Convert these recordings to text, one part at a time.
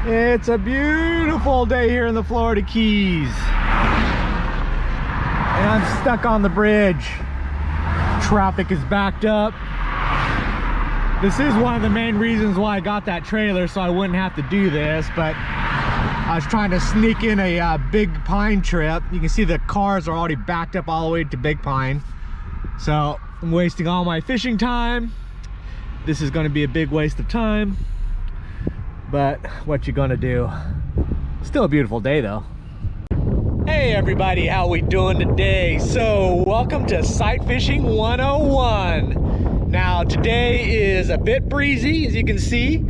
It's a beautiful day here in the Florida Keys. And I'm stuck on the bridge. Traffic is backed up. This is one of the main reasons why I got that trailer, so I wouldn't have to do this, but I was trying to sneak in a Big Pine trip. You can see the cars are already backed up all the way to Big Pine. So I'm wasting all my fishing time. This is going to be a big waste of time, but what you gonna do? Still a beautiful day though. Hey everybody, how we doing today? So welcome to Sight Fishing 101. Now today is a bit breezy, as you can see.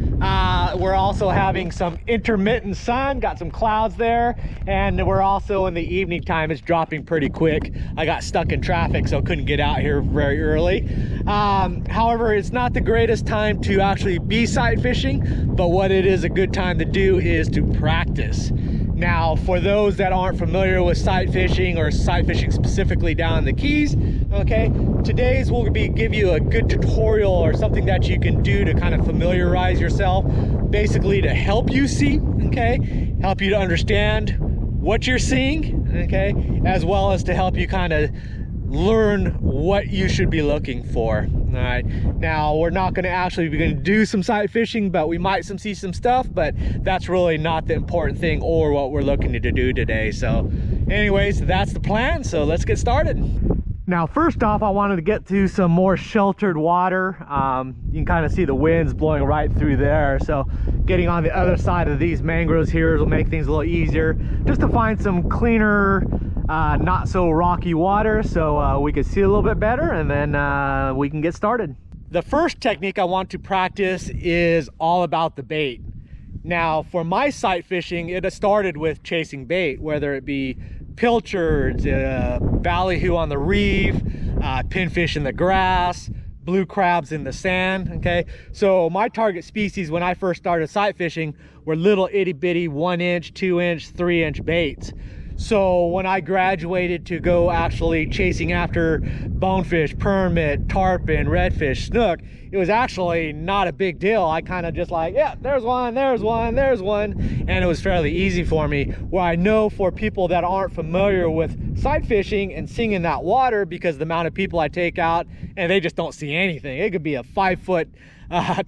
We're also having some intermittent sun, got some clouds there, and we're also in the evening time. It's dropping pretty quick. I got stuck in traffic, so couldn't get out here very early. However, it's not the greatest time to actually be sight fishing, but what it is a good time to do is to practice. Now, for those that aren't familiar with sight fishing, or sight fishing specifically down in the Keys, okay, today's will give you a good tutorial or something that you can do to kind of familiarize yourself, basically to help you see, okay, help you to understand what you're seeing, okay, as well as to help you kind of learn what you should be looking for. All right, now we're not going to actually be going to do some sight fishing, but we might see some stuff, but that's really not the important thing or what we're looking to do today. So anyways, that's the plan, so let's get started. Now first off, I wanted to get to some more sheltered water. You can kind of see the winds blowing right through there, so getting on the other side of these mangroves here will make things a little easier, just to find some cleaner, not so rocky water, so we can see a little bit better, and then we can get started. The first technique I want to practice is all about the bait. Now for my sight fishing, it started with chasing bait, whether it be pilchards, ballyhoo on the reef, pinfish in the grass, blue crabs in the sand. Okay, so my target species when I first started sight fishing were little itty bitty 1 inch, 2 inch, 3 inch baits. So when I graduated to go actually chasing after bonefish, permit, tarpon, redfish, snook, it was actually not a big deal. I kind of just like, yeah, there's one, there's one, there's one, and it was fairly easy for me. Where I know for people that aren't familiar with sight fishing and seeing in that water, because the amount of people I take out and they just don't see anything. It could be a 5-foot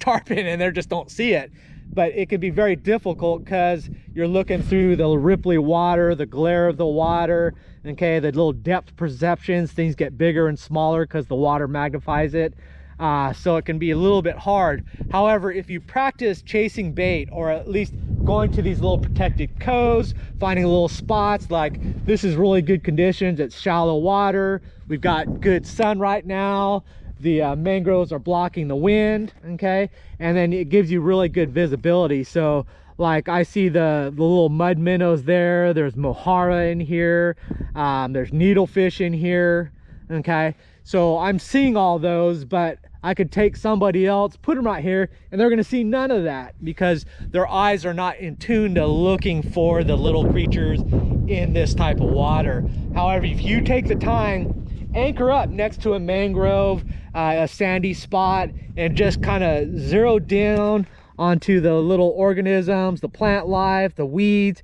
tarpon and they just don't see it. But it can be very difficult because you're looking through the ripply water, the glare of the water, okay, the little depth perceptions, things get bigger and smaller because the water magnifies it. So it can be a little bit hard. However, if you practice chasing bait, or at least going to these little protected coves, finding little spots, like this is really good conditions, it's shallow water, we've got good sun right now, the mangroves are blocking the wind, okay, and then it gives you really good visibility. So like I see the little mud minnows there, there's mohara in here, there's needlefish in here, okay, so I'm seeing all those, but I could take somebody else, put them right here, and they're going to see none of that because their eyes are not in tune to looking for the little creatures in this type of water. However, if you take the time, anchor up next to a mangrove, a sandy spot, and just kind of zero down onto the little organisms, the plant life, the weeds,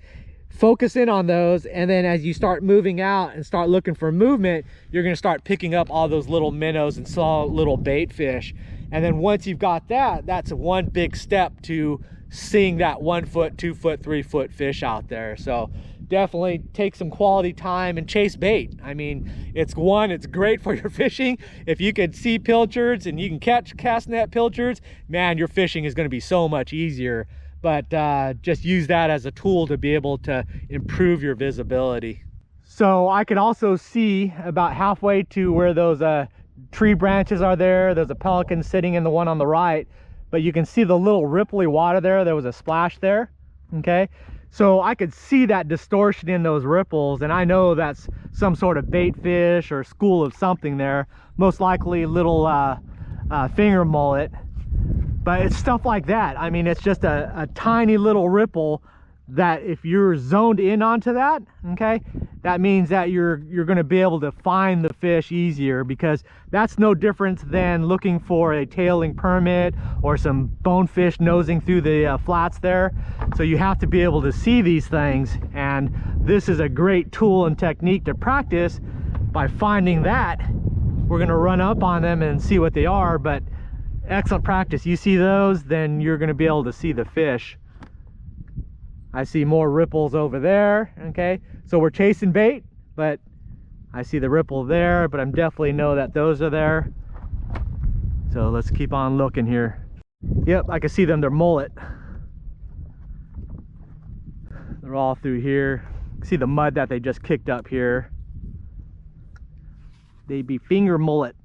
focus in on those, and then as you start moving out and start looking for movement, you're going to start picking up all those little minnows and small little bait fish. And then once you've got that, that's one big step to seeing that 1 foot, 2 foot, 3 foot fish out there. So definitely take some quality time and chase bait. I mean, it's great for your fishing. If you could see pilchards and you can catch cast net pilchards, man, your fishing is going to be so much easier. But just use that as a tool to be able to improve your visibility. So I could also see about halfway to where those tree branches are there. There's a pelican sitting in the one on the right, but you can see the little ripply water there. There was a splash there, okay? So I could see that distortion in those ripples, and I know that's some sort of bait fish or school of something there, most likely little finger mullet. But it's stuff like that. I mean, it's just a tiny little ripple that if you're zoned in onto that, okay, that means that you're going to be able to find the fish easier, because that's no different than looking for a tailing permit or some bonefish nosing through the flats there. So you have to be able to see these things, and this is a great tool and technique to practice. By finding that, we're going to run up on them and see what they are, but excellent practice. You see those, then you're going to be able to see the fish. I see more ripples over there, okay? So we're chasing bait, but I see the ripple there, but I'm definitely know that those are there. So let's keep on looking here. Yep, I can see them, they're mullet. They're all through here. See the mud that they just kicked up here. They'd be finger mullet.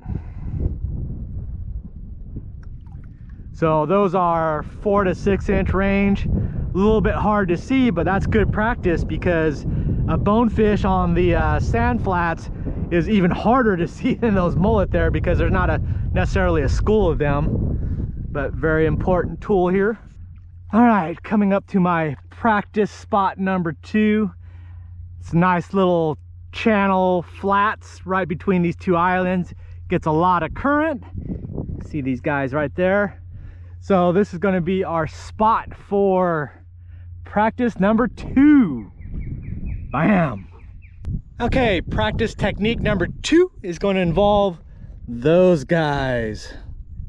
So those are 4 to 6 inch range. A little bit hard to see, but that's good practice, because a bonefish on the sand flats is even harder to see than those mullet there, because there's not necessarily a school of them. But very important tool here. All right, coming up to my practice spot number 2. It's a nice little channel flats right between these two islands. Gets a lot of current. See these guys right there. So this is going to be our spot for practice number 2. Bam. Okay, practice technique number 2 is going to involve those guys.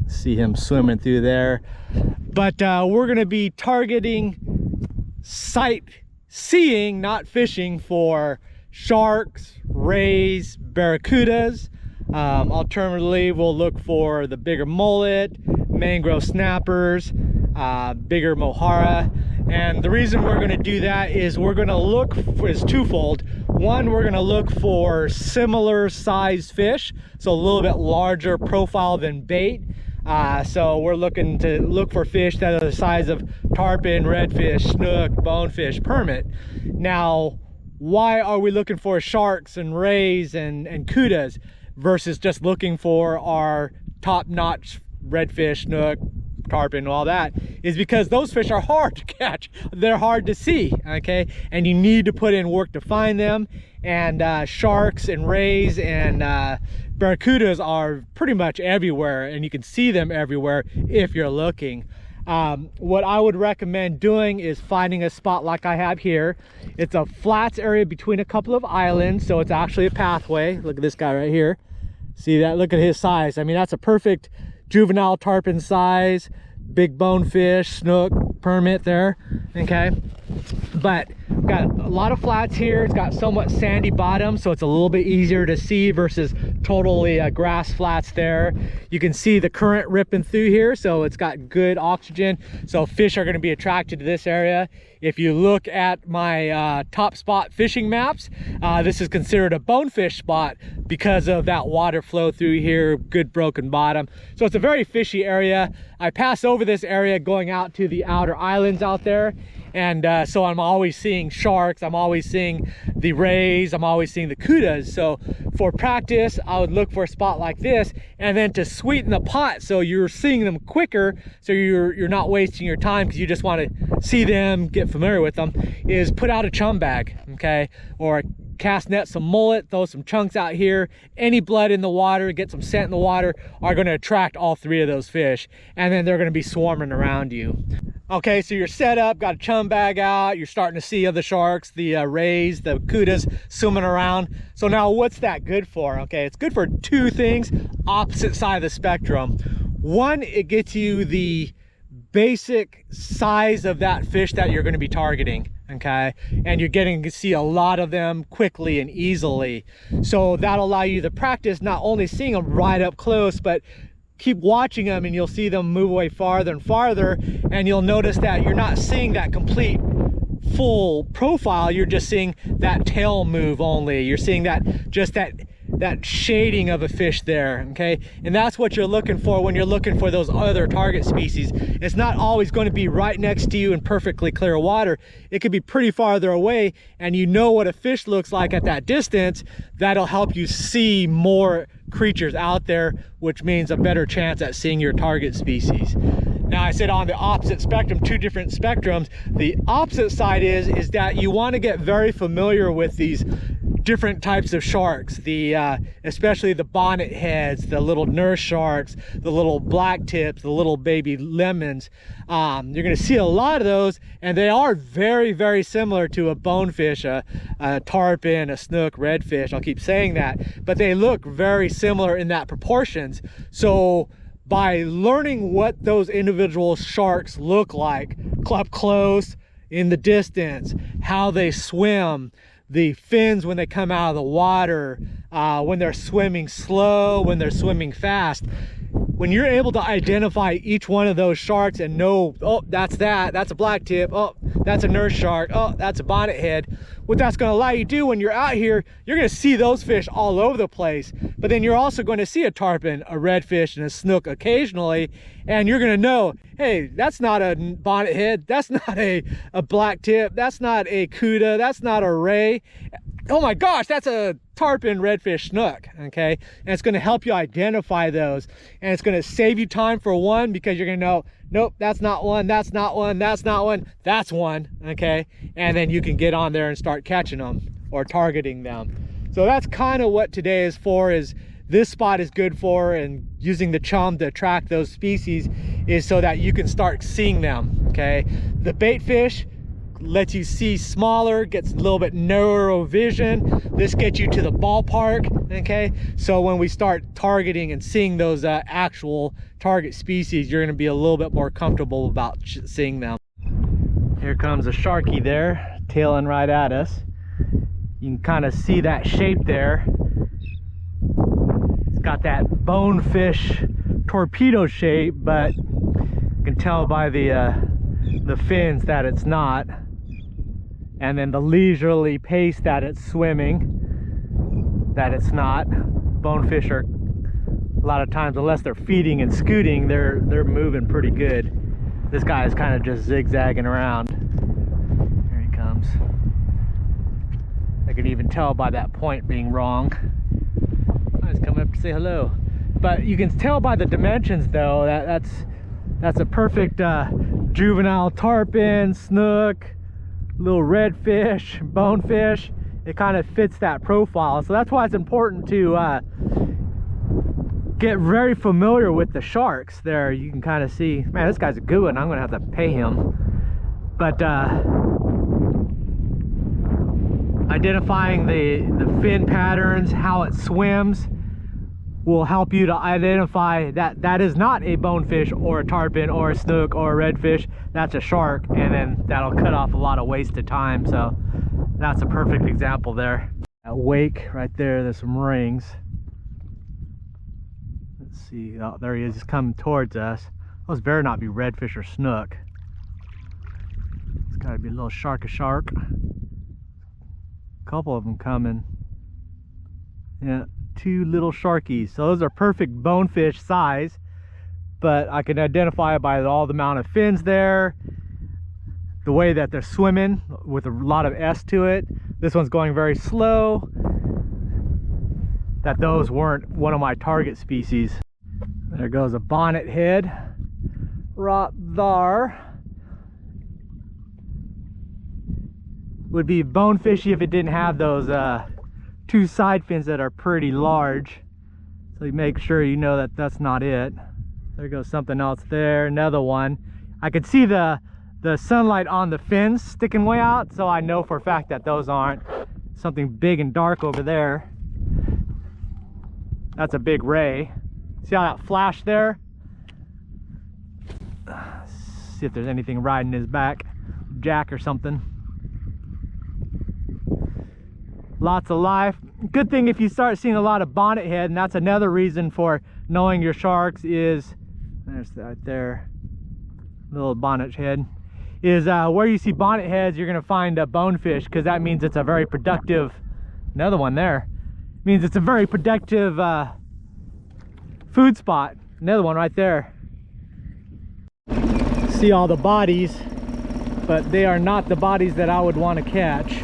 See him swimming through there. But we're going to be targeting sightseeing, not fishing, for sharks, rays, barracudas. Alternatively, we'll look for the bigger mullet, mangrove snappers, bigger mohara. And the reason we're going to do that is we're going to look for, is twofold. One, we're going to look for similar sized fish, so a little bit larger profile than bait. So we're looking to look for fish that are the size of tarpon, redfish, snook, bonefish, permit. Now, why are we looking for sharks and rays and kudas versus just looking for our top-notch redfish, snook, tarpon, all that? Is because those fish are hard to catch. They're hard to see, okay? And you need to put in work to find them. And sharks and rays and barracudas are pretty much everywhere, and you can see them everywhere if you're looking. What I would recommend doing is finding a spot like I have here. It's a flats area between a couple of islands, so it's actually a pathway. Look at this guy right here. See that? Look at his size. I mean, that's a perfect juvenile tarpon size, big bonefish, snook, permit there, okay? But got a lot of flats here. It's got somewhat sandy bottom, so it's a little bit easier to see versus totally grass flats there. You can see the current ripping through here, so it's got good oxygen, so fish are going to be attracted to this area. If you look at my top spot fishing maps, this is considered a bonefish spot because of that water flow through here, good broken bottom. So it's a very fishy area. I pass over this area going out to the outer islands out there, and so I'm always seeing sharks, I'm always seeing the rays, I'm always seeing the kudas. So for practice, I would look for a spot like this, and then to sweeten the pot so you're seeing them quicker, so you're not wasting your time because you just want to see them, get familiar with them, is put out a chum bag, okay? Or cast net some mullet, throw some chunks out here. Any blood in the water, get some scent in the water, are going to attract all 3 of those fish, and then they're going to be swarming around you. Okay, so you're set up, got a chum bag out, you're starting to see other sharks, the rays, the kudas swimming around. So now what's that good for? Okay, it's good for 2 things, opposite side of the spectrum. One, it gets you the basic size of that fish that you're going to be targeting, okay? And you're getting to see a lot of them quickly and easily. So that'll allow you to practice not only seeing them right up close, but keep watching them, and you'll see them move away farther and farther, and you'll notice that you're not seeing that complete full profile. You're just seeing that tail move only. You're seeing that, just that shading of a fish there, okay? And that's what you're looking for when you're looking for those other target species. It's not always going to be right next to you in perfectly clear water. It could be pretty farther away, and you know what a fish looks like at that distance. That'll help you see more creatures out there, which means a better chance at seeing your target species. Now I said on the opposite spectrum, two different spectrums. The opposite side is that you want to get very familiar with these different types of sharks, especially the bonnet heads, the little nurse sharks, the little black tips, the little baby lemons. You're going to see a lot of those, and they are very, very similar to a bonefish, a tarpon, a snook, redfish. I'll keep saying that, but they look very similar in that proportions. So by learning what those individual sharks look like up close, in the distance, how they swim, the fins when they come out of the water, when they're swimming slow, when they're swimming fast, when you're able to identify each one of those sharks and know, oh, that's a black tip, oh, that's a nurse shark, oh, that's a bonnet head, what that's going to allow you to do when you're out here, you're going to see those fish all over the place, but then you're also going to see a tarpon, a redfish, and a snook occasionally, and you're going to know, hey, that's not a bonnet head, that's not a black tip, that's not a cuda, that's not a ray, oh my gosh, that's a tarpon, redfish, snook. Okay, and it's going to help you identify those, and it's going to save you time for one, because you're going to know, nope, that's not one, that's not one, that's not one, that's one. Okay, and then you can get on there and start catching them or targeting them. So that's kind of what today is for, is this spot is good for, and using the chum to attract those species is so that you can start seeing them. Okay, the bait fish lets you see smaller, gets a little bit narrower vision. This gets you to the ballpark. Okay, so when we start targeting and seeing those actual target species, you're going to be a little bit more comfortable about seeing them. Here comes a sharky there, tailing right at us. You can kind of see that shape there. It's got that bonefish torpedo shape, but you can tell by the fins that it's not, and then the leisurely pace that it's swimming, that it's not. Bonefish are, a lot of times, unless they're feeding and scooting, they're moving pretty good. This guy is kind of just zigzagging around. Here he comes. I can even tell by that point being wrong. He's coming up to say hello. But you can tell by the dimensions though, that's a perfect juvenile tarpon, snook, little redfish, bonefish. It kind of fits that profile. So that's why it's important to get very familiar with the sharks there. You can kind of see, man, this guy's a good one. I'm gonna have to pay him. But identifying the fin patterns, how it swims, will help you to identify that that is not a bonefish or a tarpon or a snook or a redfish. That's a shark, and then that'll cut off a lot of wasted time. So that's a perfect example there. That wake right there, there's some rings. Let's see, oh, there he is, he's coming towards us. Those better not be redfish or snook. It's gotta be a little shark. Couple of them coming. Yeah, two little sharkies. So those are perfect bonefish size, but I can identify it by all the amount of fins there, the way that they're swimming with a lot of S to it. This one's going very slow, that those weren't one of my target species. There goes a bonnet head right there. Would be bonefishy if it didn't have those two side fins that are pretty large. So you make sure you know that that's not it. There goes something else there, another one. I could see the sunlight on the fins sticking way out, so I know for a fact that those aren't. Something big and dark over there. That's a big ray. See how that flashed there? See if there's anything riding his back, jack or something. Lots of life. Good thing if you start seeing a lot of bonnet head, and that's another reason for knowing your sharks is, there's that there, little bonnet head, is where you see bonnet heads, you're gonna find a bonefish, because that means it's a very productive, another one there, means it's a very productive food spot. Another one right there. See all the bodies, but they are not the bodies that I would want to catch.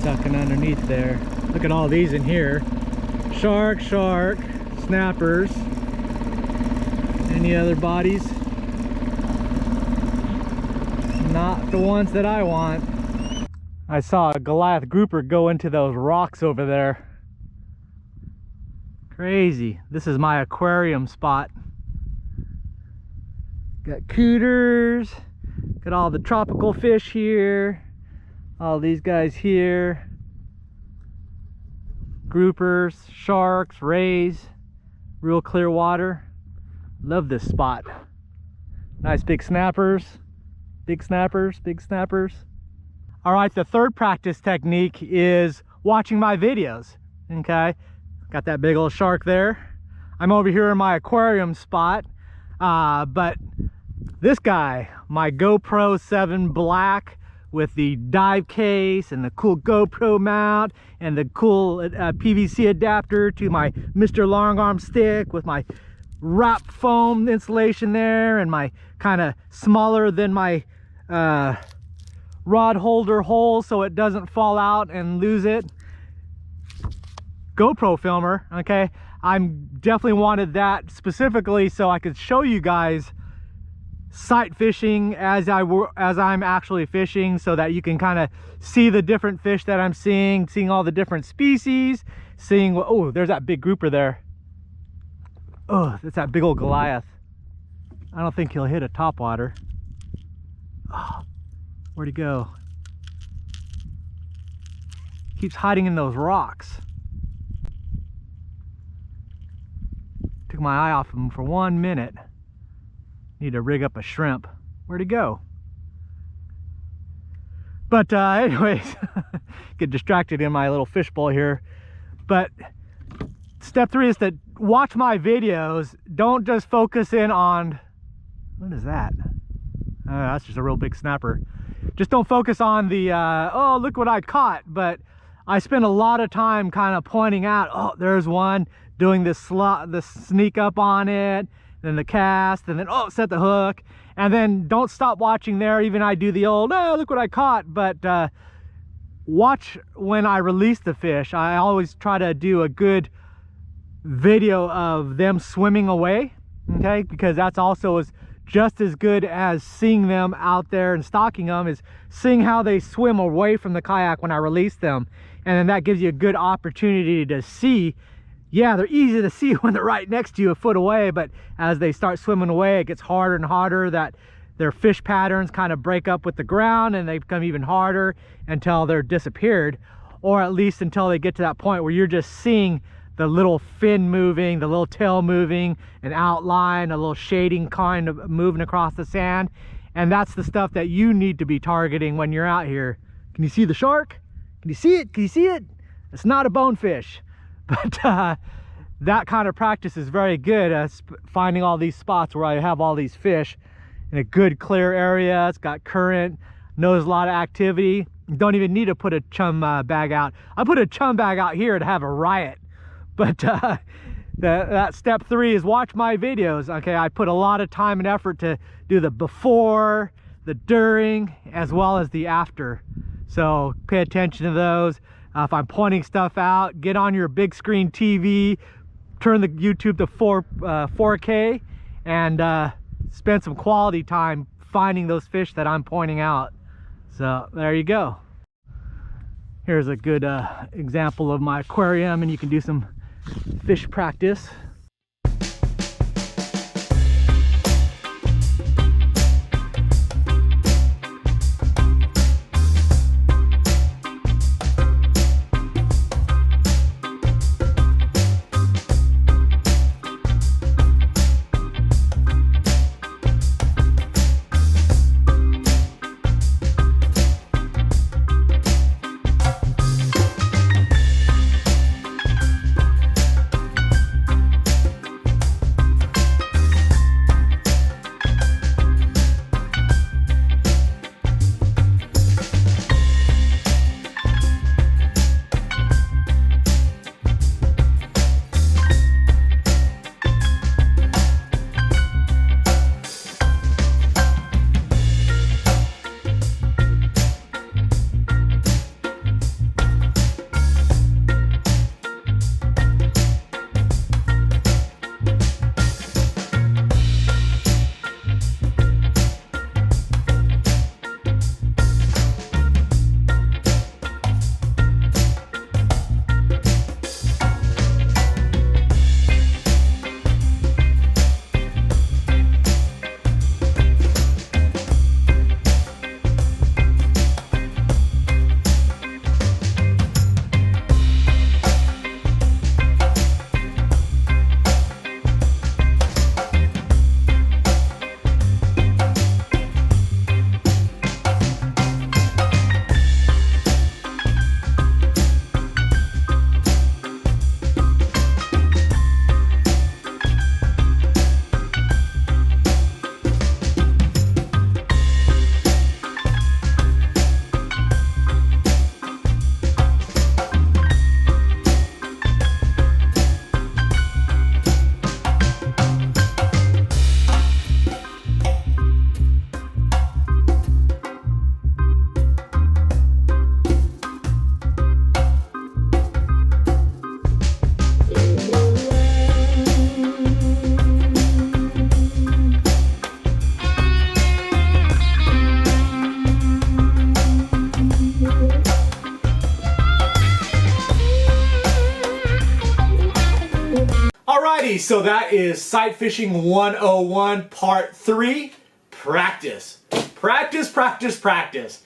Tucking underneath there. Look at all these in here. Shark, shark, snappers. Any other bodies? Not the ones that I want. I saw a Goliath grouper go into those rocks over there. Crazy. This is my aquarium spot. Got cooters. Got all the tropical fish here. All these guys here. Groupers, sharks, rays. Real clear water. Love this spot. Nice big snappers. Big snappers, big snappers. All right, the third practice technique is watching my videos. Okay, got that big old shark there. I'm over here in my aquarium spot, but this guy, my GoPro 7 Black with the dive case and the cool GoPro mount and the cool PVC adapter to my Mr. Long Arm stick with my wrap foam insulation there and my kind of smaller than my rod holder hole so it doesn't fall out and lose it. GoPro filmer, okay? I'm definitely wanted that specifically so I could show you guys sight fishing as I'm actually fishing, so that you can kind of see the different fish that I'm seeing all the different species, seeing what, oh, there's that big grouper there. Oh, that's that big old Goliath. I don't think he'll hit a topwater. Oh, where'd he go? Keeps hiding in those rocks. Took my eye off him for 1 minute. Need to rig up a shrimp. Where'd he go? But anyways, get distracted in my little fishbowl here. But step 3 is to watch my videos. Don't just focus in on, what is that? That's just a real big snapper. Just don't focus on the, oh, look what I caught. But I spend a lot of time kind of pointing out, oh, there's one, doing this sneak up on it, then the cast, and then, oh, set the hook. And then don't stop watching there. Even I do the old, oh, look what I caught. But watch when I release the fish. I always try to do a good video of them swimming away, okay? Because that's also just as good as seeing them out there and stalking them, is seeing how they swim away from the kayak when I release them. And then that gives you a good opportunity to see. Yeah, they're easy to see when they're right next to you, a foot away, but as they start swimming away, it gets harder and harder, that their fish patterns kind of break up with the ground and they become even harder until they're disappeared, or at least until they get to that point where you're just seeing the little fin moving, the little tail moving, an outline, a little shading kind of moving across the sand. And that's the stuff that you need to be targeting when you're out here. Can you see the shark? Can you see it? Can you see it? It's not a bonefish. But that kind of practice is very good, finding all these spots where I have all these fish in a good clear area. It's got current, knows a lot of activity. You don't even need to put a chum bag out. I put a chum bag out here to have a riot. But that step 3 is watch my videos. Okay, I put a lot of time and effort to do the before, the during, as well as the after. So pay attention to those. If I'm pointing stuff out, get on your big screen TV, turn the YouTube to 4K, and spend some quality time finding those fish that I'm pointing out. So there you go. Here's a good example of my aquarium, and you can do some fish practice. Alrighty, so that is Sight Fishing 101 Part 3, Practice. Practice, practice, practice.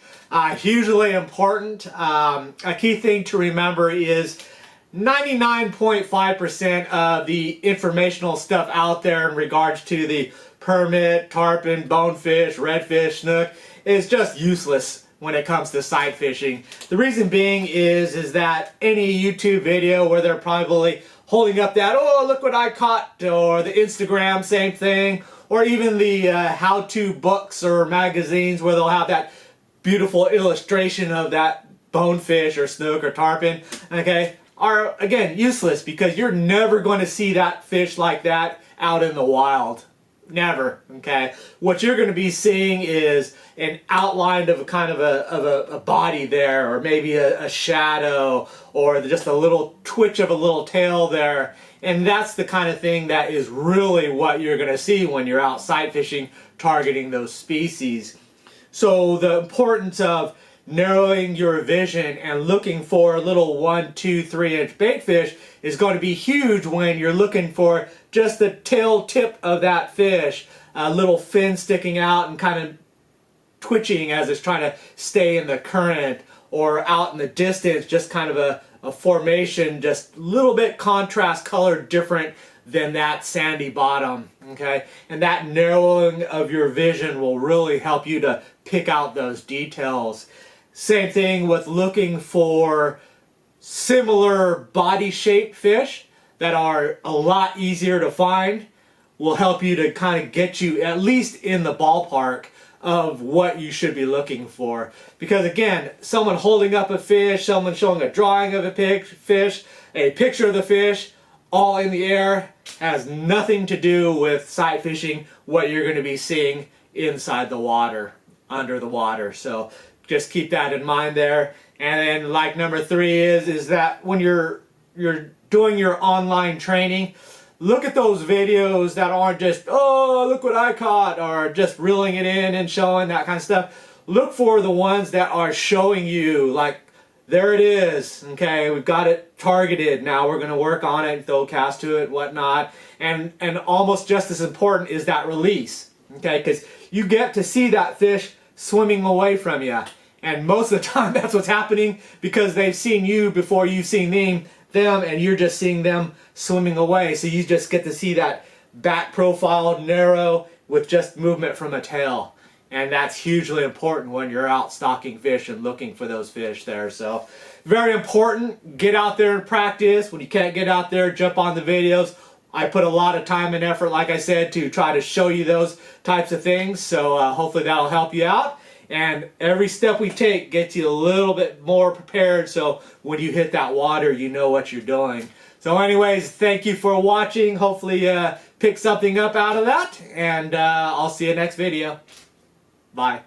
Hugely important. A key thing to remember is 99.5% of the informational stuff out there in regards to the permit, tarpon, bonefish, redfish, snook is just useless when it comes to sight fishing. The reason being is that any YouTube video where they're probably holding up that, oh, look what I caught, or the Instagram, same thing, or even the how-to books or magazines where they'll have that beautiful illustration of that bonefish or snook or tarpon, okay, are, again, useless because you're never going to see that fish like that out in the wild. Never, okay? What you're going to be seeing is an outline of a kind of a body there, or maybe a shadow, or just a little twitch of a little tail there. And that's the kind of thing that is really what you're going to see when you're out sight fishing, targeting those species. So the importance of narrowing your vision and looking for little 1, 2, 3 inch bait fish is going to be huge when you're looking for just the tail tip of that fish, a little fin sticking out and kind of twitching as it's trying to stay in the current, or out in the distance just kind of a formation just a little bit contrast color different than that sandy bottom, okay? And that narrowing of your vision will really help you to pick out those details. Same thing with looking for similar body shape fish that are a lot easier to find, will help you to kind of get you at least in the ballpark of what you should be looking for. Because again, someone holding up a fish, someone showing a drawing of a fish, a picture of the fish, all in the air, has nothing to do with sight fishing, what you're going to be seeing inside the water, under the water. So just keep that in mind there. And then like number 3 is that when you're doing your online training, look at those videos that aren't just, oh, look what I caught, or just reeling it in and showing that kind of stuff. Look for the ones that are showing you, like, there it is, okay, we've got it targeted, now we're going to work on it, throw cast to it, whatnot. And almost just as important is that release, okay, because you get to see that fish swimming away from you. And most of the time that's what's happening because they've seen you before you've seen them, and you're just seeing them swimming away. So you just get to see that back profile narrow with just movement from a tail. And that's hugely important when you're out stalking fish and looking for those fish there. So very important. Get out there and practice. When you can't get out there, jump on the videos. I put a lot of time and effort, like I said, to try to show you those types of things. So hopefully that'll help you out. And every step we take gets you a little bit more prepared, so when you hit that water, you know what you're doing. So anyways, thank you for watching. Hopefully pick something up out of that, and I'll see you next video. Bye.